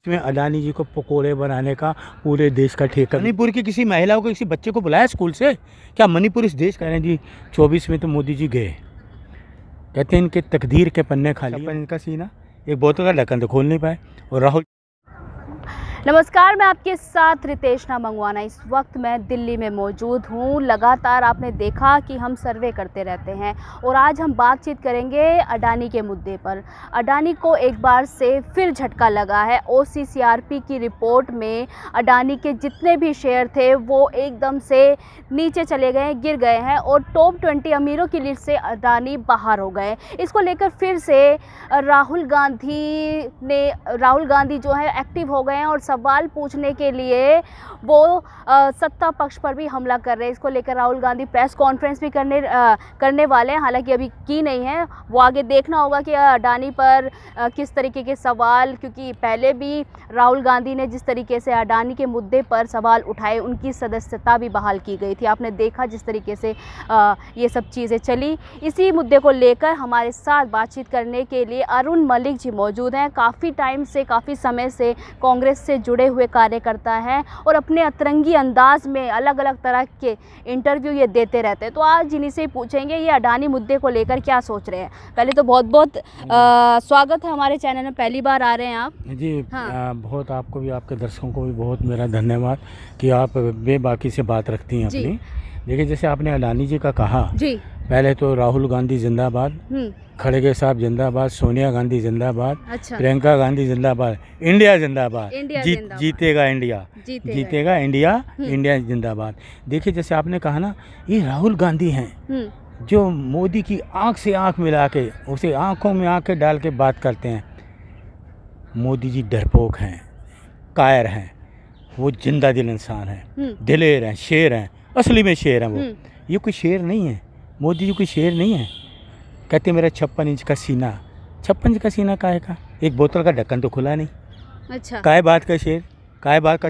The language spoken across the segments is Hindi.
इसमें अडानी जी को पकोड़े बनाने का पूरे देश का ठेका। मणिपुर की किसी महिला को किसी बच्चे को बुलाया स्कूल से? क्या मणिपुर इस देश का है जी? 24 में तो मोदी जी गए, कहते हैं इनके तकदीर के पन्ने खाली। इनका सीना एक बोतल का ढक्कन तो खोल नहीं पाए। और राहुल नमस्कार, मैं आपके साथ रितेशना मंगवाना। इस वक्त मैं दिल्ली में मौजूद हूँ। लगातार आपने देखा कि हम सर्वे करते रहते हैं और आज हम बातचीत करेंगे अडानी के मुद्दे पर। अडानी को एक बार से फिर झटका लगा है। OCCRP की रिपोर्ट में अडानी के जितने भी शेयर थे वो एकदम से नीचे चले गए, गिर गए हैं और टॉप 20 अमीरों की लिस्ट से अडानी बाहर हो गए। इसको लेकर फिर से राहुल गांधी जो है एक्टिव हो गए हैं और सवाल पूछने के लिए वो सत्ता पक्ष पर भी हमला कर रहे हैं। इसको लेकर राहुल गांधी प्रेस कॉन्फ्रेंस भी करने वाले हैं, हालांकि अभी की नहीं है। वो आगे देखना होगा कि अडानी पर किस तरीके के सवाल, क्योंकि पहले भी राहुल गांधी ने जिस तरीके से अडानी के मुद्दे पर सवाल उठाए उनकी सदस्यता भी बहाल की गई थी। आपने देखा जिस तरीके से ये सब चीज़ें चली। इसी मुद्दे को लेकर हमारे साथ बातचीत करने के लिए अरुण मलिक जी मौजूद हैं। काफ़ी समय से कांग्रेस से जुड़े हुए कार्यकर्ता हैं और अपने अतरंगी अंदाज में अलग अलग तरह के इंटरव्यू ये देते रहते हैं। तो आज इन्हीं से पूछेंगे ये अडानी मुद्दे को लेकर क्या सोच रहे हैं। पहले तो बहुत बहुत स्वागत है हमारे चैनल में, पहली बार आ रहे हैं आप जी। हाँ। बहुत आपको भी, आपके दर्शकों को भी बहुत मेरा धन्यवाद कि आप बेबाकी से बात रखती हैं अपनी। देखिए, जैसे आपने अडानी जी का कहा जी, पहले तो राहुल गांधी जिंदाबाद, खड़गे साहब जिंदाबाद, सोनिया गांधी जिंदाबाद, अच्छा। प्रियंका गांधी जिंदाबाद, इंडिया जिंदाबाद, जीतेगा इंडिया, जीतेगा इंडिया, इंडिया जिंदाबाद। देखिए, जैसे आपने कहा ना, ये राहुल गांधी हैं जो मोदी की आंख से आंख मिला के, उसे आंखों में आंखें डाल के बात करते हैं। मोदी जी डरपोक हैं, कायर हैं, वो जिंदा दिल इंसान हैं, दिलेर हैं, शेर हैं, असली में शेर हैं वो। ये कोई शेर नहीं है, मोदी जी कोई शेर नहीं है। कहते मेरा 56 इंच का सीना, 56 इंच का सीना काहे का? एक बोतल का ढक्कन तो खुला नहीं। अच्छा, काहे बात का शेर, काहे बात का?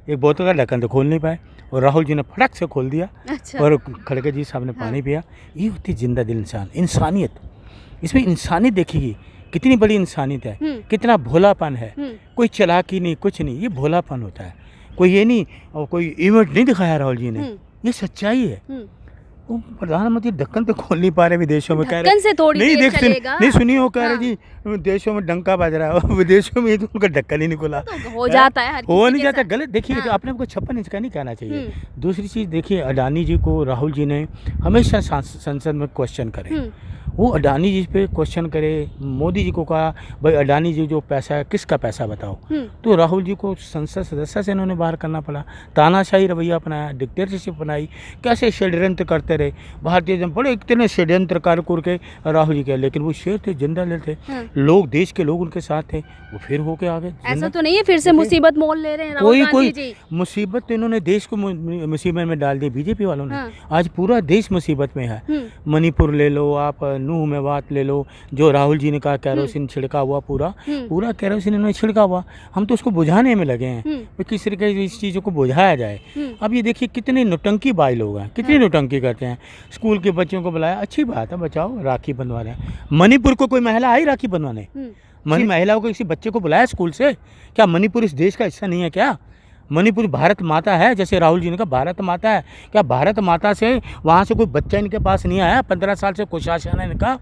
एक बोतल का ढक्कन तो खोल नहीं पाए और राहुल जी ने फटक से खोल दिया। अच्छा। और खड़गे जी साहब ने पानी पिया। ये होती जिंदा दिल इंसान, इंसानियत। इसमें इंसानियत देखिए कितनी बड़ी इंसानियत है, कितना भोलापन है। कोई चालाकी नहीं, कुछ नहीं, ये भोलापन होता है। कोई ये नहीं, और कोई इवेंट नहीं दिखाया राहुल जी ने, ये सच्चाई है। वो प्रधानमंत्री ढक्कन तो खोल नहीं पा रहे विदेशों में, कह रहे से थोड़ी नहीं नहीं सुनिए, वो कह रहे जी देशों में डंका बज रहा है, विदेशों में तो उनका ढक्कन ही नहीं खुला। तो हो जाता है, हो नहीं जाता, गलत। देखिए, तो आपने को 56 इंच का नहीं कहना चाहिए। दूसरी चीज़ देखिए, अडानी जी को राहुल जी ने हमेशा संसद में क्वेश्चन करे। वो अडानी जी पे क्वेश्चन करे। मोदी जी को कहा भाई अडानी जी जो पैसा है किसका पैसा बताओ, तो राहुल जी को संसद सदस्य से इन्होंने बाहर करना पड़ा। तानाशाही रवैया अपनाया, डिक्टेटरशिप बनाई, कैसे षड्यंत्र करते रहे भारतीय जनता। बड़े इतने षड्यंत्र कार्य करके राहुल जी के, लेकिन वो शेर थे, जिंदा दिल थे। लोग, देश के लोग उनके साथ थे, वो फिर होके आ गए। ऐसा तो नहीं है फिर से मुसीबत मोल ले रहे हैं कोई मुसीबत तो इन्होंने देश को मुसीबत में डाल दी बीजेपी वालों ने। आज पूरा देश मुसीबत में है। मणिपुर ले लो आप, नूह में बात ले लो, जो राहुल जी ने कहा कैरोसिन छिड़का हुआ, पूरा कैरोसिन इन्होंने छिड़का हुआ। हम तो उसको बुझाने में लगे हैं कि किस तरीके से इस चीज़ों को बुझाया जाए। अब ये देखिए कितने नौटंकी बाई लोग हैं, कितनी नौटंकी करते हैं। स्कूल के बच्चों को बुलाया, अच्छी बात है, बचाओ, राखी बंधवा रहे हैं। मणिपुर को कोई महिला आई राखी बंधवाने? महिलाओं को किसी बच्चे को बुलाया स्कूल से? क्या मणिपुर इस देश का हिस्सा नहीं है क्या? मणिपुर भारत माता है, जैसे राहुल जी ने कहा भारत माता है। क्या भारत माता से वहाँ से कोई बच्चा इनके पास नहीं आया? 15 साल से कुशासन है इनका,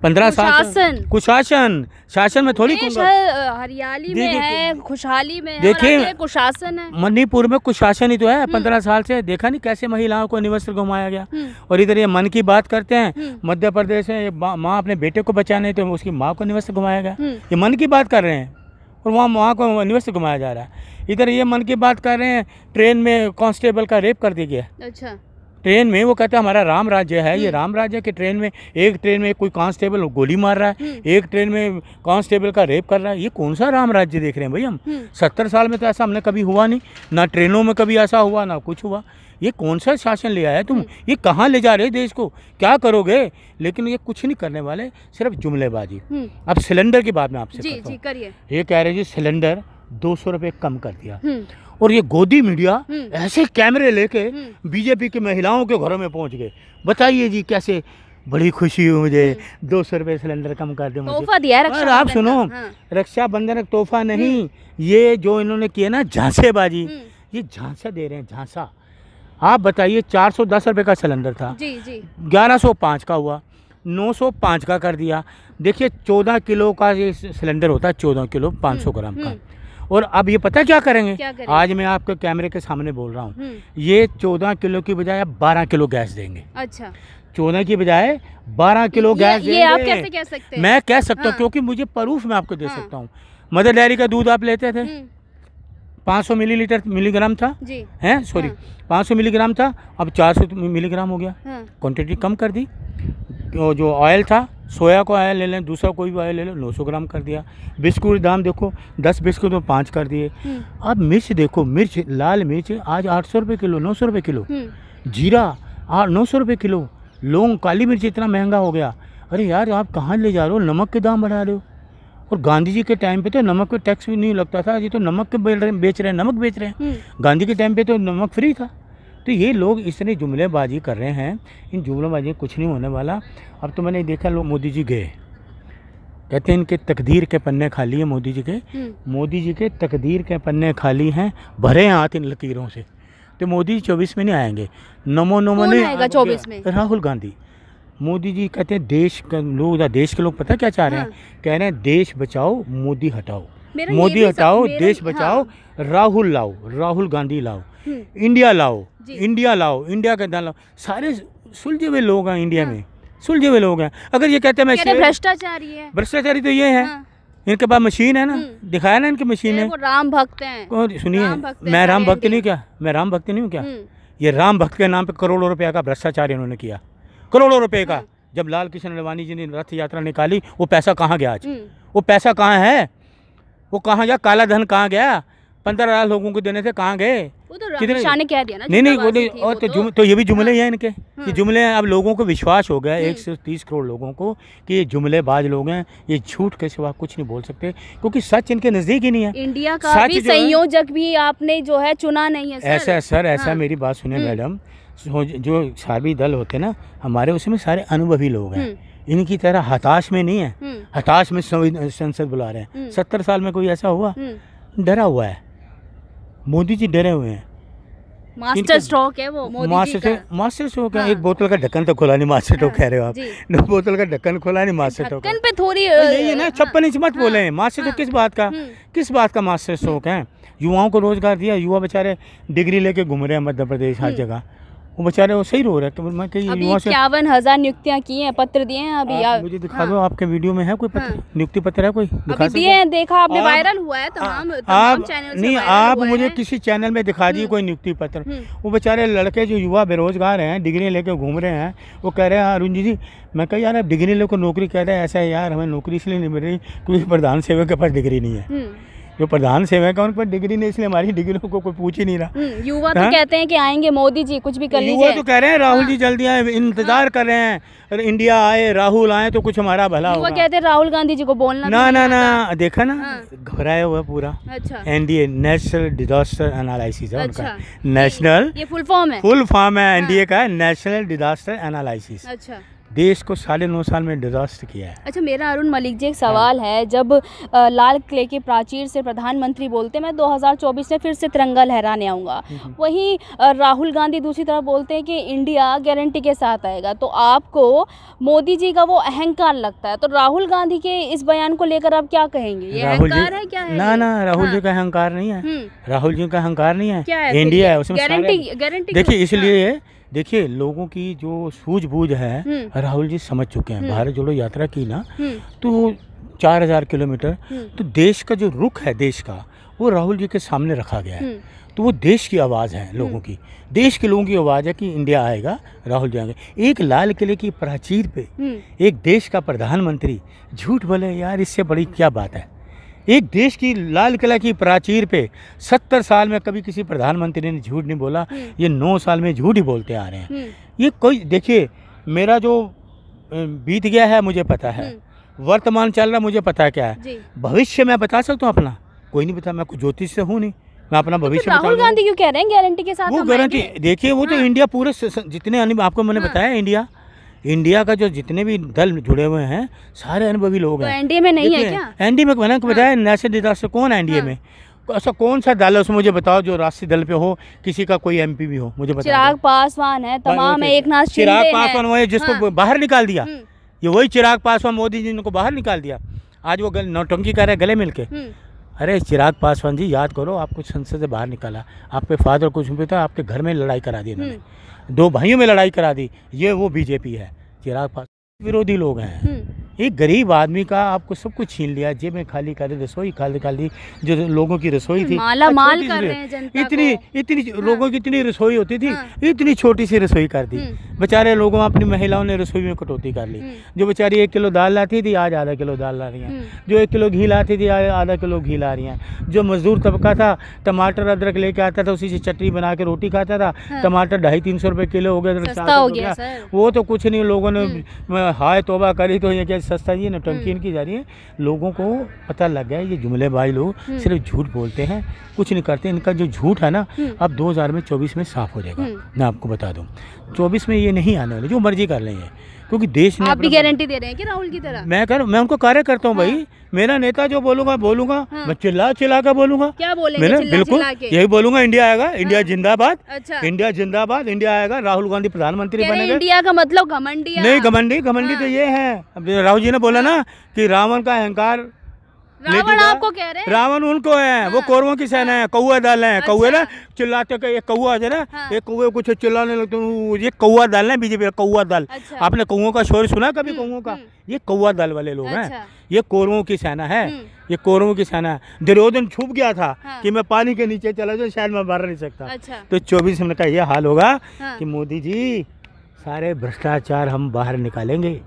15 साल कुशासन, शासन में थोड़ी हरियाली में है, खुशहाली में है, देखिए कुशासन है। मणिपुर में कुशासन ही तो है 15 साल से। देखा नहीं कैसे महिलाओं को निवस्त्र घुमाया गया। और इधर ये मन की बात करते हैं, मध्य प्रदेश में माँ अपने बेटे को बचाने तो उसकी माँ को निवस्त्र घुमाया गया। ये मन की बात कर रहे हैं और वहाँ को निवस्त्र घुमाया जा रहा है। इधर ये मन की बात कर रहे हैं, ट्रेन में कांस्टेबल का रेप कर दिया गया। अच्छा, ट्रेन में वो कहते हैं हमारा राम राज्य है, ये राम राज्य के ट्रेन में, एक ट्रेन में कोई कांस्टेबल गोली मार रहा है, एक ट्रेन में कांस्टेबल का रेप कर रहा है। ये कौन सा राम राज्य देख रहे हैं भाई हम? 70 साल में तो ऐसा हमने कभी हुआ नहीं, ना ट्रेनों में कभी ऐसा हुआ, ना कुछ हुआ। ये कौन सा शासन ले आया तुम? ये कहाँ ले जा रहे देश को? क्या करोगे? लेकिन ये कुछ नहीं करने वाले, सिर्फ जुमलेबाजी। अब सिलेंडर की बात मैं आपसे करता हूं। ये कह रहे जी सिलेंडर 200 रुपये कम कर दिया, और ये गोदी मीडिया ऐसे कैमरे लेके बीजेपी की महिलाओं के घरों में पहुंच गए। बताइए जी कैसे बड़ी खुशी हुई मुझे, 200 रुपये सिलेंडर कम कर दे मुझे, तोहफा दिया है और आप सुनो, रक्षाबंधन एक तोहफा नहीं, ये जो इन्होंने किया ना झांसेबाजी, ये झांसा दे रहे हैं, झांसा। आप बताइए 410 रुपये का सिलेंडर था, जी जी 1105 का हुआ, 905 का कर दिया। देखिए 14 किलो का ये सिलेंडर होता है, 14 किलो 500 ग्राम का। और अब ये पता क्या करेंगे, आज मैं आपके कैमरे के सामने बोल रहा हूँ, ये 14 किलो की बजाय अब 12 किलो गैस देंगे। अच्छा, 14 की बजाय 12 किलो गैस देंगे। ये आप कैसे कह सकते हैं? मैं कह सकता हूँ क्योंकि मुझे प्रूफ मैं आपको दे सकता हूँ। मदर डेयरी का दूध आप लेते थे 500 मिलीग्राम था, हैं सॉरी 500 मिलीग्राम था, अब 400 मिलीग्राम हो गया, क्वांटिटी कम कर दी। जो ऑयल था, सोया का ऑयल ले लें, दूसरा कोई भी ऑयल ले लें, 900 ग्राम कर दिया। बिस्कुट दाम देखो, 10 बिस्कुट तो 5 कर दिए। अब मिर्च देखो, मिर्च लाल मिर्च आज 800 रुपये किलो, 900 रुपये किलो, जीरा 900 रुपये किलो, लौंग काली मिर्च इतना महंगा हो गया। अरे यार आप कहाँ ले जा रहे हो, नमक के दाम बढ़ा रहे हो। और गांधी जी के टाइम पे तो नमक पे टैक्स भी नहीं लगता था, ये तो नमक के बेच रहे हैं, नमक बेच रहे हैं। गांधी के टाइम पे तो नमक फ्री था। तो ये लोग इतने जुमलेबाजी कर रहे हैं, इन जुमलेबाजी कुछ नहीं होने वाला। अब तो मैंने देखा लोग, मोदी जी गए, कहते हैं इनके तकदीर के पन्ने खाली है मोदी जी के, मोदी जी के तकदीर के पन्ने खाली हैं, भरे हाथ इन लकीरों से। तो मोदी जी 24 में नहीं आएंगे, नमो नमो नहीं आएगा 24 में, राहुल गांधी। मोदी जी कहते हैं देश के लोग पता क्या चाह रहे हैं, कह रहे हैं देश बचाओ मोदी हटाओ, मोदी हटाओ देश बचाओ, राहुल लाओ, राहुल गांधी लाओ, इंडिया लाओ, इंडिया लाओ, इंडिया का दान लाओ। सारे सुलझे हुए लोग हैं इंडिया में, सुलझे हुए लोग हैं। अगर ये कहते हैं मैं भ्रष्टाचारी है, भ्रष्टाचारी तो ये है, इनके पास मशीन है ना, दिखाया ना इनकी मशीन है। वो राम भक्त हैं। सुनिए, मैं राम भक्त नहीं, क्या मैं राम भक्त नहीं हूँ क्या? ये राम भक्त के नाम पे करोड़ों रुपए का भ्रष्टाचार इन्होंने किया, करोड़ों रुपए का। जब लाल कृष्ण अडवाणी जी ने रथ यात्रा निकाली, वो पैसा कहाँ गया आज? वो पैसा कहाँ है? वो कहाँ गया? काला धन कहाँ गया? 15,000 लोगों को देने थे, कहाँ गए? वो तो शाह ने कह दिया ना। नहीं वो और तो ये भी जुमले ही हैं इनके, ये जुमले हैं। अब लोगों को विश्वास हो गया 130 करोड़ लोगों को कि ये जुमलेबाज लोग हैं, ये झूठ के सिवा कुछ नहीं बोल सकते, क्योंकि सच इनके नज़दीक ही नहीं है। इंडिया का भी संयोजक भी आपने जो है चुना नहीं है सर। ऐसा सर, ऐसा मेरी बात सुनिए मैडम, जो सारी दल होते ना हमारे, उसमें सारे अनुभवी लोग हैं, इनकी तरह हताश में नहीं है। हताश में संसद बुला रहे हैं, 70 साल में कोई ऐसा हुआ? डरा हुआ है मोदी जी, डरे हुए हैं। मास्टर स्ट्रोक है वो मोदी जी का। मास्टर स्ट्रोक है। एक बोतल का ढक्कन तो खोला नहीं, मास्टर स्ट्रोक कह रहे हो आप। बोतल का ढक्कन खोला नहीं, मास्टर स्ट्रोक। ढक्कन पे थोड़ी ये ना 56 इंच मत बोले। मास्टर स्ट्रोक किस बात का, किस बात का मास्टर स्ट्रोक है? युवाओं को रोजगार दिया, युवा बेचारे डिग्री लेके घूम रहे हैं मध्य प्रदेश हर जगह, वो बेचारे वो सही रो रहे हैं। तो मैं कहीं युवा से 51,000 नियुक्तियां की हैं, पत्र दिए हैं अभी। मुझे दिखा दो, आपके वीडियो में है कोई पत्र, नियुक्ति पत्र है कोई? दिखा दिए हैं, देखा आपने, वायरल हुआ है तमाम चैनल नहीं, आप मुझे किसी चैनल में दिखा दिए कोई नियुक्ति पत्र। वो बेचारे लड़के जो युवा बेरोजगार हैं, डिग्री लेके घूम रहे हैं, वो कह रहे हैं अरुण जी, मैं कह यार आप डिग्री लेकर नौकरी कह रहे हैं, ऐसा है यार, हमें नौकरी इसलिए नहीं मिल रही क्योंकि प्रधान सेवक के पास डिग्री नहीं है। जो प्रधान सेवक है उन पर डिग्री नहीं, इसलिए हमारी डिग्रियों को कोई पूछ ही नहीं रहा। युवा तो कहते हैं कि आएंगे मोदी जी, कुछ भी कर लीजिए। युवा तो कह रहे हैं राहुल जी जल्दी आए, इंतजार कर रहे हैं, अरे इंडिया आए, राहुल आए तो कुछ हमारा भला होगा। युवा कहते हैं राहुल गांधी जी को बोलना ना, देखा ना, घबराया हुआ पूरा। अच्छा। NDA नेशनल डिजास्टर एनालिसिस है उनका, नेशनल, ये फुल फॉर्म है NDA का, नेशनल डिजास्टर एनालिसिस। अच्छा। देश को 9.5 साल में डिजास्टर किया है। अच्छा, मेरा अरुण मलिक जी एक सवाल है, जब लाल किले के प्राचीर से प्रधानमंत्री बोलते हैं मैं 2024 में फिर से तिरंगा लहराने आऊँगा, वहीं राहुल गांधी दूसरी तरफ बोलते हैं कि इंडिया गारंटी के साथ आएगा, तो आपको मोदी जी का वो अहंकार लगता है, तो राहुल गांधी के इस बयान को लेकर आप क्या कहेंगे? ये अहंकार है क्या है? ना, राहुल जी का अहंकार नहीं है, राहुल जी का अहंकार नहीं है, इंडिया है, उसमें गारंटी। देखिए इसलिए देखिए लोगों की जो सूझबूझ है राहुल जी समझ चुके हैं। भारत जोड़ो यात्रा की ना, तो 4000 किलोमीटर, तो देश का जो रुख है देश का, वो राहुल जी के सामने रखा गया है। तो वो देश की आवाज़ है लोगों की, देश के लोगों की आवाज़ है कि इंडिया आएगा, राहुल जी आएंगे। एक लाल किले की प्राचीर पे एक देश का प्रधानमंत्री झूठ बोले, यार इससे बड़ी क्या बात है? एक देश की लाल किला की प्राचीर पे 70 साल में कभी किसी प्रधानमंत्री ने झूठ नहीं बोला, ये 9 साल में झूठ ही बोलते आ रहे हैं। ये कोई, देखिए मेरा जो बीत गया है मुझे पता है, वर्तमान चल रहा मुझे पता है क्या है, भविष्य मैं बता सकता हूँ अपना? कोई नहीं बता, मैं कुछ ज्योतिष से हूँ नहीं, मैं अपना भविष्य बता। राहुल गांधी क्यों कह रहे हैं गारंटी के साथ? वो गारंटी देखिए, वो तो इंडिया पूरे जितने आपको मैंने बताया, इंडिया का जो जितने भी दल जुड़े हुए हैं सारे अनुभवी लोग हैं। तो एनडीए में नहीं है क्या? एनडीए में मैंने बताया नेशनल डिजास्टर कौन है एनडीए में? ऐसा कौन सा दल है उसमें मुझे बताओ जो राष्ट्रीय दल पे हो, किसी का कोई एमपी भी हो मुझे बताओ। चिराग पासवान है, तमाम है, एक नाथ शिंदे चिराग पासवान वो है जिसको बाहर निकाल दिया, ये वही चिराग पासवान मोदी जी ने को बाहर निकाल दिया। आज वो नौटंकी कर रहे गले मिलके। अरे चिराग पासवान जी याद करो, आपको संसद से बाहर निकाला, आपके फादर कुछ भी था, आपके घर में लड़ाई करा दी इन्होंने, 2 भाइयों में लड़ाई करा दी। ये वो बीजेपी है, चिराग पासवान विरोधी लोग हैं। एक गरीब आदमी का आपको सब कुछ छीन लिया, जेब में खाली कर दी, रसोई खाली जो लोगों की रसोई थी माला माल कर रहे हैं जनता इतनी लोगों की इतनी रसोई होती थी, इतनी छोटी सी रसोई कर दी। बेचारे लोगों अपनी महिलाओं ने रसोई में कटौती कर ली। जो बेचारी 1 किलो दाल लाती थी आज आधा किलो दाल ला रही हैं, जो 1 किलो घी लाती थी आज आधा किलो घी ला रही हैं। जो मजदूर तबका था टमाटर अदरक लेके आता था, उसी से चटनी बना के रोटी खाता था। टमाटर 250-300 रुपये किलो हो गया, वो तो कुछ नहीं, लोगों ने हाय तौबा करी तो ये क्या सस्ता जी नौटंकी इनकी जा रही है। लोगों को पता लग गया ये जुमलेबाज लोग सिर्फ झूठ बोलते हैं, कुछ नहीं करते। इनका जो झूठ है ना अब 2024 में साफ हो जाएगा। मैं आपको बता दूं 24 में ये नहीं आने वाले, जो मर्जी कर लेंगे, क्योंकि देश ने। आप भी गारंटी दे रहे हैं कि राहुल की तरह? मैं उनको कार्य करता हूँ भाई। मेरा नेता जो बोलूंगा मैं चिल्ला का बोलूंगा। क्या बोलेंगे? मैंने बिल्कुल यही बोलूंगा, इंडिया आएगा, इंडिया जिंदाबाद। अच्छा। इंडिया जिंदाबाद, इंडिया आएगा, राहुल गांधी प्रधानमंत्री बनेगा। इंडिया का मतलब घमंडी नहीं, घमंडी तो ये है। अब राहुल जी ने बोला ना कि रावण का अहंकार, रावण आपको कह रहे हैं? रावण उनको है, वो कौरवों की सेना है, कौआ दल है। कौए ना चिल्लाते के, कौआ है ना, एक कौए कुछ चिल्लाने लगते, ये कौआ दल है बीजेपी, कौआ दल। आपने कौओं का शोर सुना कभी? कौओं का, ये कौआ दल वाले लोग हैं। ये कौरवों की सेना है, ये कौरवों की सेना है। दुर्योधन छुप गया था कि मैं पानी के नीचे चला जाऊं, शायद मैं बाहर नहीं सकता। तो 24 में का ये हाल होगा कि मोदी जी सारे भ्रष्टाचार हम बाहर निकालेंगे,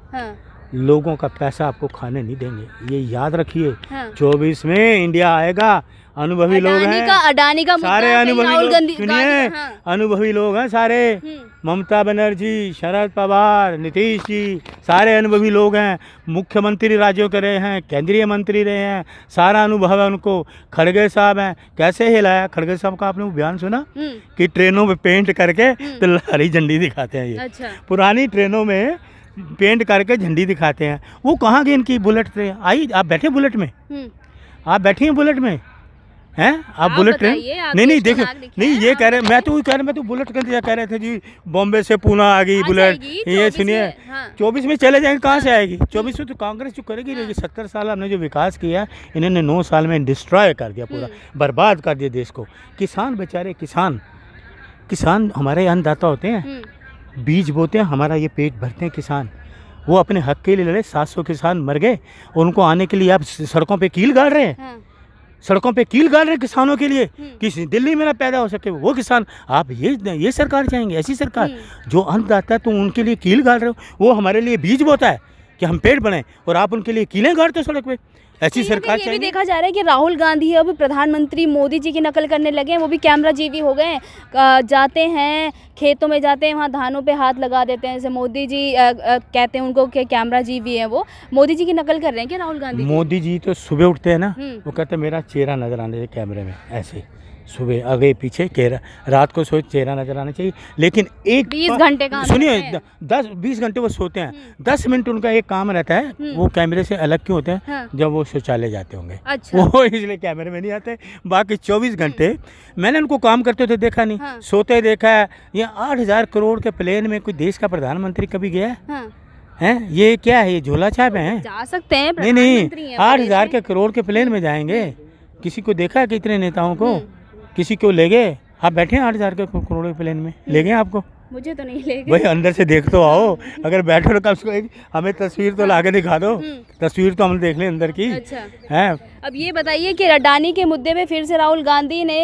लोगों का पैसा आपको खाने नहीं देंगे, ये याद रखिए। 24 में इंडिया आएगा, अनुभवी लोग हैं, अडानी का सारे अनुभवी लोग, सुनिए अनुभवी लोग हैं सारे। ममता बनर्जी, शरद पवार, नीतीश जी, सारे अनुभवी लोग हैं। मुख्यमंत्री राज्यों के रहे हैं, केंद्रीय मंत्री रहे हैं, सारा अनुभव है उनको। खड़गे साहब हैं, कैसे हिलाया खड़गे साहब का आपने बयान सुना कि ट्रेनों में पेंट करके तो हरी झंडी दिखाते हैं। ये पुरानी ट्रेनों में पेंट करके झंडी दिखाते हैं। वो कहाँ गई इनकी बुलेट ट्रेन? आई, आप बैठे बुलेट में? आप बैठी हैं बुलेट में? हैं आप बुलेट ट्रेन? नहीं देखो, नहीं ये कह रहे, मैं तो बुलेट का इंतजार कह रहे थे जी। बॉम्बे से पूना आ गई बुलेट। ये सुनिए 24 में चले जाएंगे, कहाँ से आएगी? 24 में तो कांग्रेस जो करेगी। 70 साल हमने जो विकास किया, इन्होंने 9 साल में डिस्ट्रॉय कर दिया, पूरा बर्बाद कर दिया देश को। किसान बेचारे, किसान हमारे अन्नदाता होते हैं, बीज बोते हैं, हमारा ये पेट भरते हैं किसान। वो अपने हक के लिए लड़े, 700 किसान मर गए, उनको आने के लिए आप सड़कों पे कील गाड़ रहे हैं। सड़कों पे कील गाड़ रहे हैं किसानों के लिए, किसी दिल्ली में ना पैदा हो सके वो किसान। आप ये सरकार चाहेंगे? ऐसी सरकार जो अन्नदाता है तो उनके लिए कील गाड़ रहे हो। वो हमारे लिए बीज बोता है कि हम पेट बने, और आप उनके लिए कीलें गाड़ते हो सड़क पे। ऐसी सरकार चाहिए। ये भी देखा जा रहा है कि राहुल गांधी अब प्रधानमंत्री मोदी जी की नकल करने लगे हैं। वो भी कैमरा जीवी हो गए हैं, जाते हैं खेतों में, जाते हैं वहाँ धानों पे हाथ लगा देते हैं। जैसे मोदी जी कहते हैं उनको कि कैमरा जीवी है, वो मोदी जी की नकल कर रहे हैं क्या राहुल गांधी? मोदी जी तो सुबह उठते हैं ना, वो कहते हैं मेरा चेहरा नजर आना चाहिए कैमरे में, ऐसे सुबह आगे पीछे चेहरा, रात को सोच चेहरा नजर आना चाहिए। लेकिन 20 घंटे का, सुनिए 10-20 घंटे वो सोते हैं, 10 मिनट उनका एक काम रहता है। वो कैमरे से अलग क्यों होते हैं? जब वो शौचालय जाते होंगे, वो इसलिए कैमरे में नहीं आते। बाकी 24 घंटे मैंने उनको काम करते हुए देखा नहीं, सोते देखा है। ये 8,000 करोड़ के प्लेन में कोई देश का प्रधानमंत्री कभी गया है? ये क्या है? ये झोला छाप है? जा सकते हैं? नहीं, 8,000 के करोड़ के प्लेन में जाएंगे? किसी को देखा है कितने नेताओं को? किसी को ले गए? आप बैठे हैं 8,000 के करोड़ के प्लेन में, ले गए आपको? मुझे तो नहीं ले गए। भाई अंदर से देख तो आओ, अगर बैठो तो कम से कम हमें तस्वीर तो ला के दिखा दो, तस्वीर तो हम देख लें अंदर की। अच्छा है। अब ये बताइए कि अडानी के मुद्दे पे फिर से राहुल गांधी ने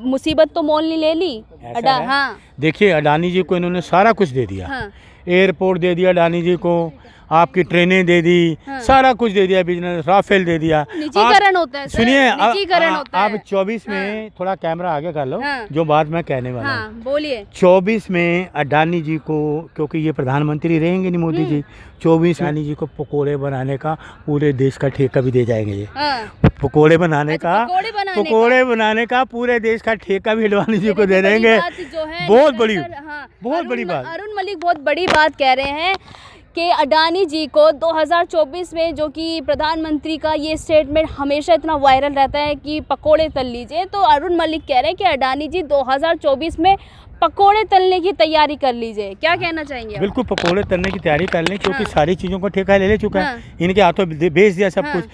मुसीबत तो मोल नहीं ले ली? हाँ देखिए, अडानी जी को इन्होंने सारा कुछ दे दिया। एयरपोर्ट दे दिया अडानी जी को, आपकी ट्रेनें दे दी, सारा कुछ दे दिया, बिजनेस, राफेल दे दिया। निजीकरण होता है। सुनिए आप 24 में थोड़ा कैमरा आगे कर लो, जो बात मैं कहने वाला हूँ। बोलिए। 24 में अडानी जी को, क्योंकि ये प्रधानमंत्री रहेंगे नहीं मोदी जी, 24 में अडानी जी को पकोड़े बनाने का पूरे देश का ठेका भी दे जाएंगे। ये पकोड़े बनाने का पूरे देश का ठेका भी अडानी जी को दे देंगे। बहुत बड़ी बहुत बड़ी बात। अरुण मलिक बहुत बड़ी बात कह रहे हैं कि अडानी जी को 2024 में, जो कि प्रधानमंत्री का ये स्टेटमेंट हमेशा इतना वायरल रहता है कि पकोड़े तल लीजिए, तो अरुण मलिक कह रहे हैं कि अडानी जी 2024 में पकोड़े तलने की तैयारी कर लीजिए। क्या कहना चाहेंगे? बिल्कुल पकोड़े तलने की तैयारी कर लें, क्योंकि सारी चीज़ों को ठेका ले चुका है, इनके हाथों बेच दिया सब कुछ,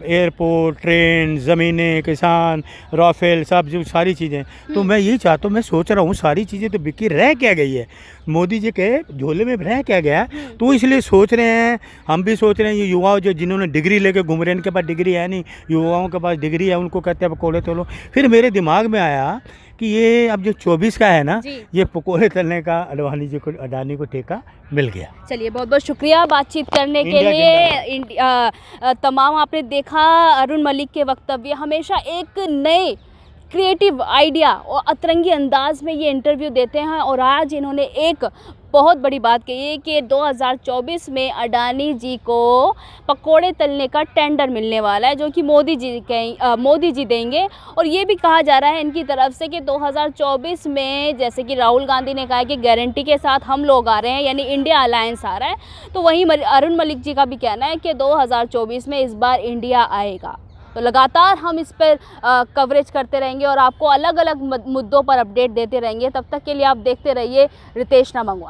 एयरपोर्ट, ट्रेन, ज़मीनें, किसान, राफेल, सब जो सारी चीज़ें। तो मैं यही चाहता हूँ, मैं सोच रहा हूँ सारी चीज़ें तो बिकी रह क्या गई है, मोदी जी के झोले में रह क्या गया, तो इसलिए सोच रहे हैं, हम भी सोच रहे हैं, ये युवा जो जिन्होंने डिग्री लेके घूम रहे हैं, इनके पास डिग्री है नहीं, युवाओं के पास डिग्री है, उनको कहते हैं पकोड़े तलो। फिर मेरे दिमाग में आया कि ये अब जो 24 का है ना, ये पकोड़े तलने का अडानी को ठेका मिल गया। चलिए, बहुत बहुत शुक्रिया बातचीत करने के लिए। तमाम आपने देखा अरुण मलिक के वक्तव्य, हमेशा एक नए क्रिएटिव आइडिया और अतरंगी अंदाज में ये इंटरव्यू देते हैं, और आज इन्होंने एक बहुत बड़ी बात कही है कि 2024 में अडानी जी को पकोड़े तलने का टेंडर मिलने वाला है, जो कि मोदी जी देंगे। और ये भी कहा जा रहा है इनकी तरफ से कि 2024 में, जैसे कि राहुल गांधी ने कहा है कि गारंटी के साथ हम लोग आ रहे हैं, यानी इंडिया अलायंस आ रहा है, तो वहीं अरुण मलिक जी का भी कहना है कि 2024 में इस बार इंडिया आएगा। तो लगातार हम इस पर कवरेज करते रहेंगे और आपको अलग अलग मुद्दों पर अपडेट देते रहेंगे। तब तक के लिए आप देखते रहिए रितेश ना मंगवा।